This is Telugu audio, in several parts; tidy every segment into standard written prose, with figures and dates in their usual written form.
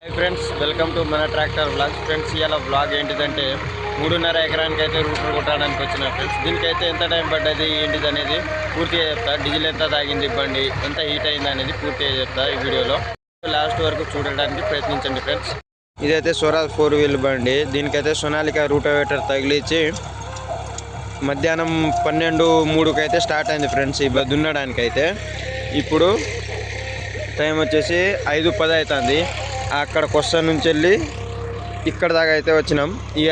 హాయ్ ఫ్రెండ్స్, వెల్కమ్ టు మన ట్రాక్టర్ వ్లాగ్స్. ఫ్రెండ్స్, ఇవాళ వ్లాగ్ ఏంటిదంటే 3.5 ఎకరానికి అయితే రూటర్ కొట్టడానికి వచ్చిన ఫ్రెండ్స్. దీనికైతే ఎంత టైం పడ్డది ఏంటిది అనేది పూర్తిగా చెప్తా. డీజిల్ ఎంత తాగింది బండి, ఎంత హీట్ అయింది అనేది పూర్తిగా చెప్తా ఈ వీడియోలో. లాస్ట్ వరకు చూడడానికి ప్రయత్నించండి ఫ్రెండ్స్. ఇదైతే స్వరాజ్ 4 వీల్ బండి. దీనికైతే సోనాలికా రూటోవేటర్ తగిలించి మధ్యాహ్నం 12:03కి అయితే స్టార్ట్ అయింది ఫ్రెండ్స్ ఈ దున్నడానికైతే. ఇప్పుడు టైం వచ్చేసి 5:10 అవుతుంది. అక్కడ కొస్తా నుంచి వెళ్ళి ఇక్కడ దాకా అయితే వచ్చినాం. ఇక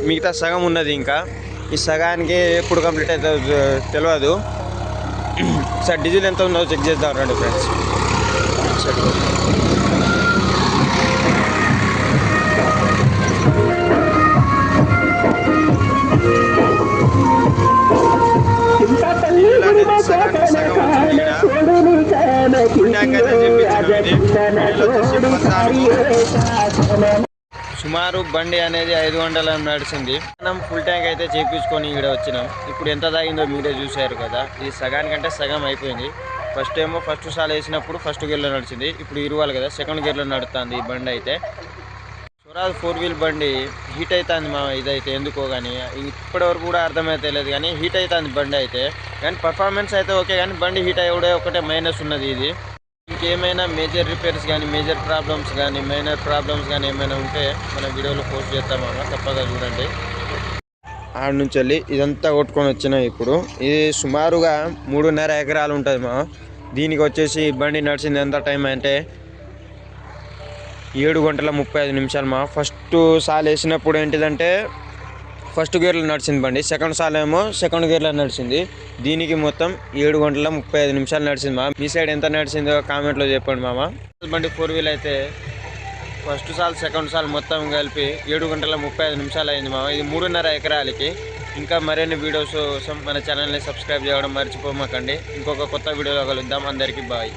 మిగతా సగం ఉన్నది. ఇంకా ఈ సగానికి ఎప్పుడు కంప్లీట్ అవుతుందో తెలియదు. సార్ డీజిల్ ఎంత ఉందో చెక్ చేద్దాం రండి ఫ్రెండ్స్. సుమారు బండి అనేది 5 గంటల నడిచింది. మనం ఫుల్ ట్యాంక్ అయితే చేయించుకొని ఇక్కడ వచ్చినాం. ఇప్పుడు ఎంత తాగిందో మీరే చూసారు కదా. ఇది సగానికంటే సగం అయిపోయింది. ఫస్ట్ సాల్ వేసినప్పుడు ఫస్ట్ గేర్లో నడిచింది. ఇప్పుడు ఇరువాలి కదా, సెకండ్ గేర్లో నడుస్తుంది ఈ బండి అయితే. స్వరాజ్ 4 వీల్ బండి హీట్ అవుతుంది మా ఇదైతే ఎందుకో కానీ ఇప్పటివరకు కూడా అర్థమైతే లేదు. కానీ హీట్ అవుతుంది బండి అయితే. కానీ పర్ఫార్మెన్స్ అయితే ఓకే, కానీ బండి హీట్ అయ్యే ఒకటే మైనస్ ఉన్నది. ఇది ఇంకేమైనా మేజర్ రిపేర్స్ కానీ, మేజర్ ప్రాబ్లమ్స్ కానీ, మైనర్ ప్రాబ్లమ్స్ కానీ ఏమైనా ఉంటే మన వీడియోలో పోస్ట్ చేస్తామన్నా, తప్పగా చూడండి. ఆడ నుంచి వెళ్ళి ఇదంతా కొట్టుకొని వచ్చినాం. ఇప్పుడు ఇది సుమారుగా 3.5 ఎకరాలు ఉంటుంది మా. దీనికి వచ్చేసి బండి నడిచింది ఎంత టైం అంటే 7 గంటల 35 నిమిషాలు మా. ఫస్ట్ సాల్ వేసినప్పుడు ఏంటిదంటే ఫస్ట్ గేర్లో నడిచింది బండి. సెకండ్ సాల్ ఏమో సెకండ్ గేర్లో నడిచింది. దీనికి మొత్తం 7 గంటల 35 నిమిషాలు నడిచింది మా. మీ సైడ్ ఎంత నడిచిందో కామెంట్లో చెప్పండి మామ. బండి 4 వీల్ అయితే ఫస్ట్ సాల్ సెకండ్ సాల్ మొత్తం కలిపి 7 గంటల 35 నిమిషాలు అయింది మామ. ఇది 3.5 ఎకరాలకి. ఇంకా మరిన్ని వీడియోస్ కోసం మన ఛానల్ని సబ్స్క్రైబ్ చేయడం మర్చిపోమాకండి. ఇంకొక కొత్త వీడియోలో కలుద్దాం. అందరికీ బాయ్.